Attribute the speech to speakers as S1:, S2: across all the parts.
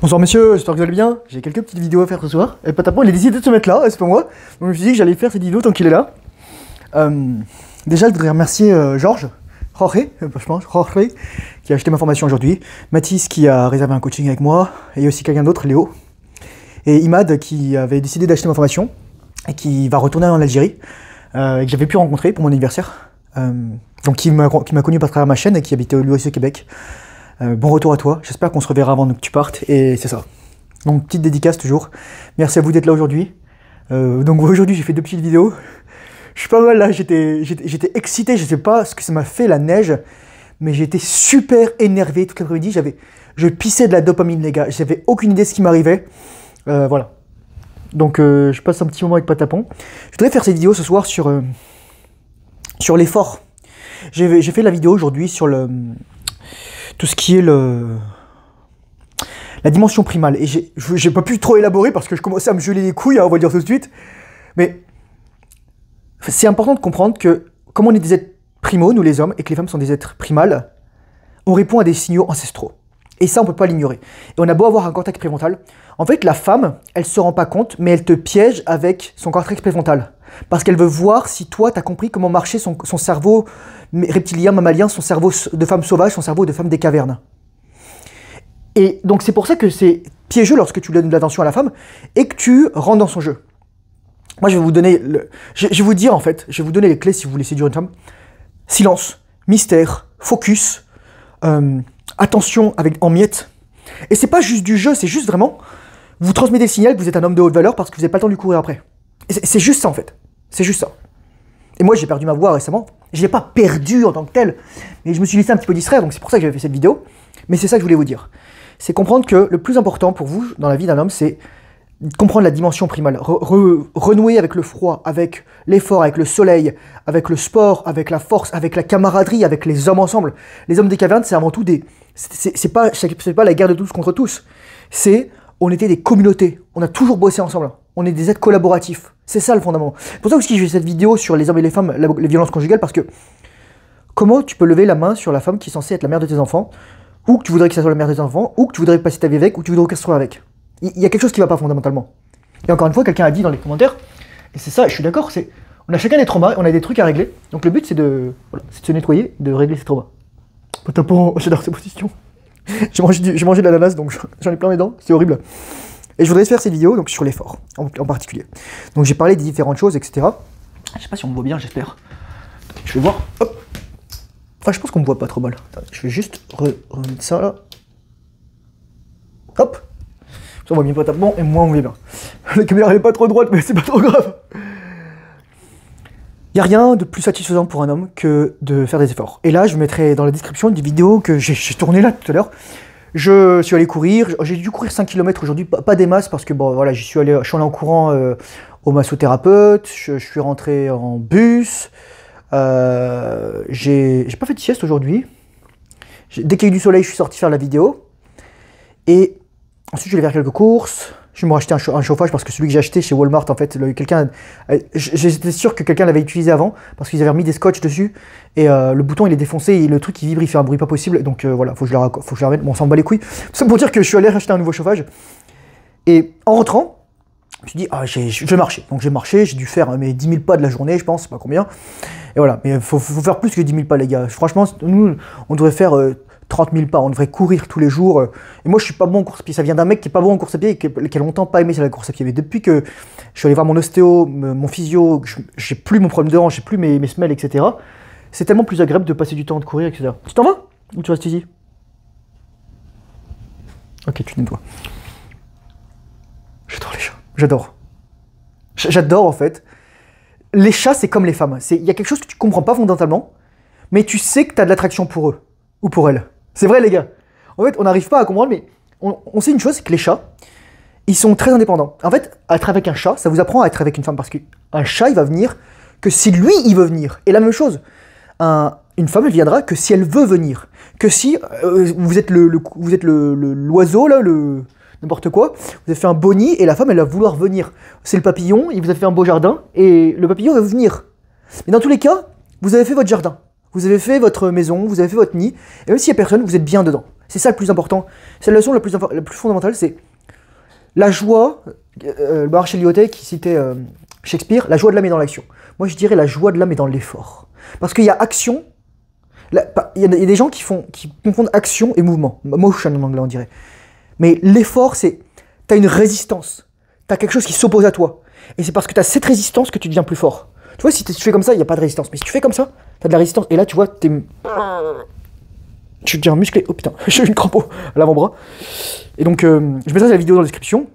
S1: Bonsoir messieurs, j'espère que vous allez bien. J'ai quelques petites vidéos à faire ce soir. Et Patapon il a décidé de se mettre là, c'est pas moi. Donc je me suis dit que j'allais faire cette vidéo tant qu'il est là. Déjà je voudrais remercier Jorge, qui a acheté ma formation aujourd'hui. Mathis qui a réservé un coaching avec moi. Et aussi quelqu'un d'autre, Léo. Et Imad qui avait décidé d'acheter ma formation. Et qui va retourner en Algérie. Et que j'avais pu rencontrer pour mon anniversaire. Donc qui m'a connu par travers ma chaîne et qui habitait lui aussi au Québec. Bon retour à toi, j'espère qu'on se reverra avant que tu partes, et c'est ça. Donc petite dédicace toujours, merci à vous d'être là aujourd'hui. Donc aujourd'hui j'ai fait 2 petites vidéos, je suis pas mal là, j'étais excité, je sais pas ce que ça m'a fait la neige, mais j'étais super énervé toute l'après-midi, je pissais de la dopamine les gars, j'avais aucune idée de ce qui m'arrivait, voilà. Donc je passe un petit moment avec Patapon. Je voudrais faire cette vidéo ce soir sur l'effort. J'ai fait la vidéo aujourd'hui sur tout ce qui est la dimension primale. Et j'ai pas pu trop élaborer parce que je commençais à me geler les couilles, hein, on va le dire tout de suite. Mais c'est important de comprendre que, comme on est des êtres primaux, nous les hommes, et que les femmes sont des êtres primales, on répond à des signaux ancestraux. Et ça, on peut pas l'ignorer. Et on a beau avoir un cortex préfrontal. En fait, la femme, elle se rend pas compte, mais elle te piège avec son cortex préfrontal. Parce qu'elle veut voir si toi, tu as compris comment marchait son cerveau reptilien, mammalien, son cerveau de femme sauvage, son cerveau de femme des cavernes. Et donc, c'est pour ça que c'est piégeux lorsque tu donnes de l'attention à la femme et que tu rentres dans son jeu. Moi, je vais vous donner... je vais vous dire, en fait, je vais vous donner les clés si vous voulez séduire une femme. Silence, mystère, focus, attention en miettes. Et c'est pas juste du jeu, c'est juste vraiment... Vous transmettez le signal que vous êtes un homme de haute valeur parce que vous n'avez pas le temps de lui courir après. C'est juste ça, en fait. C'est juste ça. Et moi, j'ai perdu ma voix récemment. Je l'ai pas perdue en tant que telle, mais je me suis laissé un petit peu distraire, donc c'est pour ça que j'avais fait cette vidéo. Mais c'est ça que je voulais vous dire. C'est comprendre que le plus important pour vous, dans la vie d'un homme, c'est comprendre la dimension primale. Renouer avec le froid, avec l'effort, avec le soleil, avec le sport, avec la force, avec la camaraderie, avec les hommes ensemble. Les hommes des cavernes, c'est avant tout des... C'est pas la guerre de tous contre tous. On était des communautés. On a toujours bossé ensemble. On est des êtres collaboratifs. C'est ça le fondament. C'est pour ça aussi que j'ai fait cette vidéo sur les hommes et les femmes, les violences conjugales, parce que comment tu peux lever la main sur la femme qui est censée être la mère de tes enfants, ou que tu voudrais que ça soit la mère de tes enfants, ou que tu voudrais passer ta vie avec, ou que tu voudrais qu'elle soit avec. Il y a quelque chose qui ne va pas fondamentalement. Et encore une fois, quelqu'un a dit dans les commentaires, et c'est ça, je suis d'accord, on a chacun des traumas, on a des trucs à régler. Donc le but c'est de se nettoyer, de régler ces traumas. J'adore ces positions. J'ai mangé de l'ananas, donc j'en ai plein mes dents, c'est horrible. Et je voudrais faire cette vidéo donc, sur l'effort, en particulier. Donc j'ai parlé des différentes choses, etc. Je sais pas si on me voit bien, j'espère. Je vais voir. Hop. Enfin, je pense qu'on me voit pas trop mal. Attends, je vais juste remettre ça là. Hop. Ça on voit bien pas bon et moi on voit bien. La caméra elle est pas trop droite, mais c'est pas trop grave. Il n'y a rien de plus satisfaisant pour un homme que de faire des efforts. Et là, je mettrai dans la description une vidéo que j'ai tournée là tout à l'heure. Je suis allé courir, j'ai dû courir 5 km aujourd'hui, pas des masses parce que bon voilà, je suis allé en courant au massothérapeute, je suis rentré en bus, j'ai pas fait de sieste aujourd'hui. Dès qu'il y a eu du soleil, je suis sorti faire la vidéo. Et ensuite, je vais aller faire quelques courses. Je vais me racheter un chauffage parce que celui que j'ai acheté chez Walmart, en fait, j'étais sûr que quelqu'un l'avait utilisé avant parce qu'ils avaient remis des scotch dessus et le bouton il est défoncé et le truc il vibre, il fait un bruit pas possible. Donc voilà, faut que je la remette. Bon, on s'en bat les couilles. Tout ça pour dire que je suis allé acheter un nouveau chauffage. Et en rentrant, je me suis dit, je vais marcher. Donc j'ai marché, j'ai dû faire mes 10 000 pas de la journée, je pense, c'est pas combien. Et voilà, mais faut faire plus que 10 000 pas, les gars. Franchement, nous, on devrait faire 30 000 pas, on devrait courir tous les jours. Et moi, je suis pas bon en course à pied. Ça vient d'un mec qui est pas bon en course à pied et qui a longtemps pas aimé la course à pied. Mais depuis que je suis allé voir mon ostéo, mon physio, j'ai plus mon problème de hanche, j'ai plus mes semelles, etc. C'est tellement plus agréable de passer du temps de courir, etc. Tu t'en vas? Ou tu restes ici? Ok, tu nettoies. J'adore les chats. J'adore. J'adore en fait. Les chats, c'est comme les femmes. Il y a quelque chose que tu comprends pas fondamentalement, mais tu sais que tu as de l'attraction pour eux ou pour elles. C'est vrai les gars. En fait, on n'arrive pas à comprendre, mais on sait une chose, c'est que les chats, ils sont très indépendants. En fait, être avec un chat, ça vous apprend à être avec une femme, parce qu'un chat, il va venir que si lui, il veut venir. Et la même chose, une femme, elle viendra que si elle veut venir. Que si vous êtes l'oiseau, là, n'importe quoi, vous avez fait un beau nid, et la femme, elle va vouloir venir. C'est le papillon, il vous a fait un beau jardin, et le papillon va venir. Mais dans tous les cas, vous avez fait votre jardin. Vous avez fait votre maison, vous avez fait votre nid, et même s'il n'y a personne, vous êtes bien dedans. C'est ça le plus important. C'est la leçon la plus fondamentale, c'est la joie, Marshall Lyotet qui citait Shakespeare, la joie de l'âme est dans l'action. Moi je dirais la joie de l'âme est dans l'effort. Parce qu'il y a action, il y a des gens qui confondent action et mouvement. Motion en anglais on dirait. Mais l'effort c'est, t'as une résistance, t'as quelque chose qui s'oppose à toi. Et c'est parce que t'as cette résistance que tu deviens plus fort. Tu vois, si tu fais comme ça, il n'y a pas de résistance. Mais si tu fais comme ça, t'as de la résistance. Et là, tu vois, tu deviens musclé. Oh putain, j'ai eu une crampe à l'avant-bras. Et donc, je mettrai la vidéo dans la description.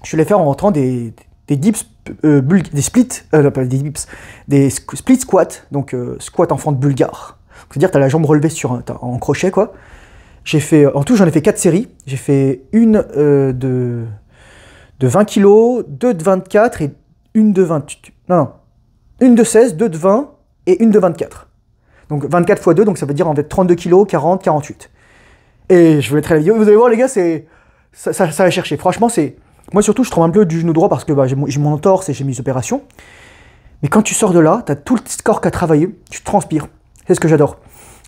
S1: Je vais les faire en rentrant des dips, des splits, pas des dips, des split squats. Donc, squat en fente bulgare. C'est-à-dire, t'as la jambe relevée en crochet, quoi. J'ai fait, en tout, j'en ai fait 4 séries. J'ai fait une de 20 kg, 2 de 24 et une de 20. Non. Une de 16, 2 de 20 et une de 24. Donc 24 x 2, donc ça veut dire en fait 32 kg, 40, 48. Et je vous mettrai la vidéo. Vous allez voir les gars, ça va chercher. Franchement, moi surtout, je tremble un peu du genou droit parce que j'ai mon entorse et j'ai mes opérations. Mais quand tu sors de là, tu as tout le corps qui a travaillé, tu transpires. C'est ce que j'adore.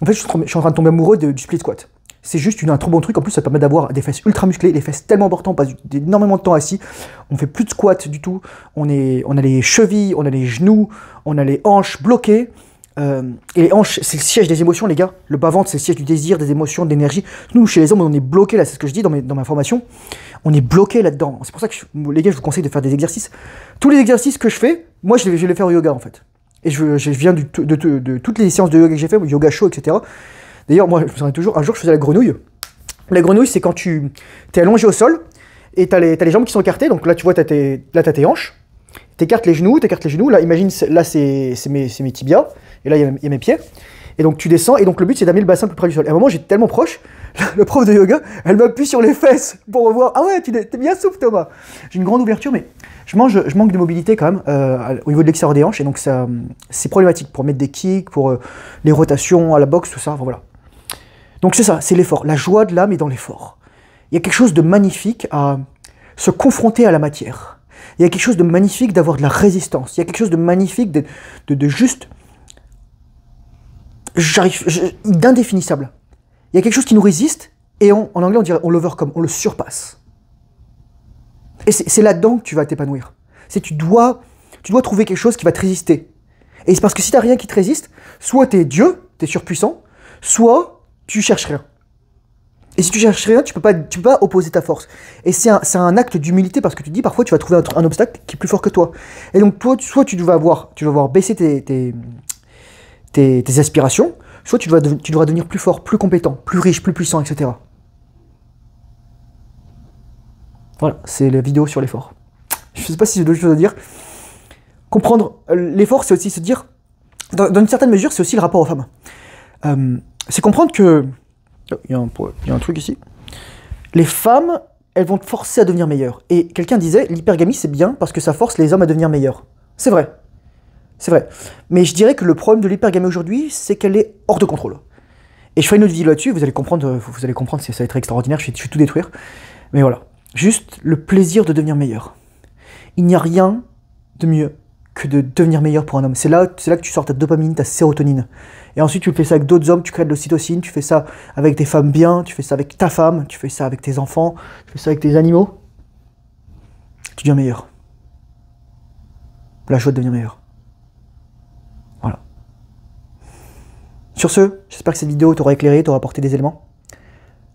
S1: En fait, je suis en train de tomber amoureux du split squat. C'est juste un trop bon truc. En plus, ça permet d'avoir des fesses ultra musclées, les fesses tellement importantes, on passe énormément de temps assis. On fait plus de squat du tout. On a les chevilles, on a les genoux, on a les hanches bloquées. Et les hanches, c'est le siège des émotions, les gars. Le bas-ventre, c'est le siège du désir, des émotions, de l'énergie. Nous, chez les hommes, on est bloqué là. C'est ce que je dis dans ma formation. On est bloqué là-dedans. C'est pour ça que les gars, je vous conseille de faire des exercices. Tous les exercices que je fais, moi, je vais les faire au yoga en fait. Et je viens de toutes les séances de yoga que j'ai fait, yoga chaud, etc. D'ailleurs, moi, je me souviens toujours, un jour, je faisais la grenouille. La grenouille, c'est quand tu es allongé au sol et tu as les jambes qui sont écartées. Donc là, tu vois, tu as tes hanches. Tu écartes les genoux. Là, imagine, là, c'est mes tibias. Et là, il y a mes pieds. Et donc, tu descends. Et donc, le but, c'est d'amener le bassin plus près du sol. Et à un moment, j'étais tellement proche, le prof de yoga, elle m'appuie sur les fesses pour revoir. Ah ouais, t'es bien souple, Thomas. J'ai une grande ouverture, mais je manque de mobilité quand même au niveau de l'extérieur des hanches. Et donc, c'est problématique pour mettre des kicks, pour les rotations à la boxe, tout ça. Enfin, voilà. Donc c'est ça, c'est l'effort. La joie de l'âme est dans l'effort. Il y a quelque chose de magnifique à se confronter à la matière. Il y a quelque chose de magnifique d'avoir de la résistance. Il y a quelque chose de magnifique de juste... d'indéfinissable. Il y a quelque chose qui nous résiste, et en anglais on dirait on l'overcome, on le surpasse. Et c'est là-dedans que tu vas t'épanouir. Tu dois trouver quelque chose qui va te résister. Et c'est parce que si tu n'as rien qui te résiste, soit tu es Dieu, tu es surpuissant, soit... tu cherches rien. Et si tu cherches rien, tu peux pas opposer ta force. Et c'est un acte d'humilité parce que tu te dis parfois tu vas trouver un obstacle qui est plus fort que toi. Et donc toi, soit tu vas voir baisser tes aspirations, soit tu devras devenir plus fort, plus compétent, plus riche, plus puissant, etc. Voilà, c'est la vidéo sur l'effort. Je sais pas si j'ai d'autres choses à dire. Comprendre l'effort, c'est aussi se dire, dans une certaine mesure, c'est aussi le rapport aux femmes. C'est comprendre que... Il y a un truc ici. Les femmes, elles vont te forcer à devenir meilleure. Et quelqu'un disait, l'hypergamie, c'est bien parce que ça force les hommes à devenir meilleurs. C'est vrai. C'est vrai. Mais je dirais que le problème de l'hypergamie aujourd'hui, c'est qu'elle est hors de contrôle. Et je ferai une autre vidéo là-dessus, vous allez comprendre, ça va être extraordinaire, je vais tout détruire. Mais voilà. Juste le plaisir de devenir meilleur. Il n'y a rien de mieux que de devenir meilleur pour un homme. C'est là que tu sors ta dopamine, ta sérotonine. Et ensuite, tu fais ça avec d'autres hommes, tu crées de l'ocytocine, tu fais ça avec des femmes bien, tu fais ça avec ta femme, tu fais ça avec tes enfants, tu fais ça avec tes animaux. Tu deviens meilleur. La joie de devenir meilleur. Voilà. Sur ce, j'espère que cette vidéo t'aura éclairé, t'aura apporté des éléments.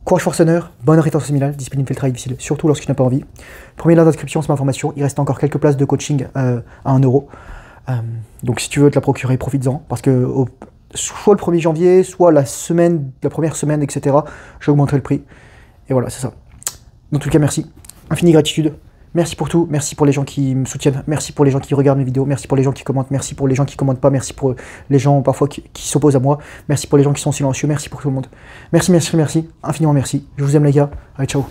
S1: Courage forceneur, bonne rétention séminale, discipline fait le travail difficile, surtout lorsque tu n'as pas envie. Premier lien d'inscription, c'est ma formation. Il reste encore quelques places de coaching à 1 €. Donc si tu veux te la procurer, profites-en. Parce que soit le 1er janvier, soit la première semaine, etc., j'augmenterai le prix. Et voilà, c'est ça. Dans tout cas, merci. Infinie gratitude. Merci pour tout, merci pour les gens qui me soutiennent, merci pour les gens qui regardent mes vidéos, merci pour les gens qui commentent, merci pour les gens qui commentent pas, merci pour les gens parfois qui s'opposent à moi, merci pour les gens qui sont silencieux, merci pour tout le monde. Merci, merci, merci, infiniment merci. Je vous aime les gars, allez ciao.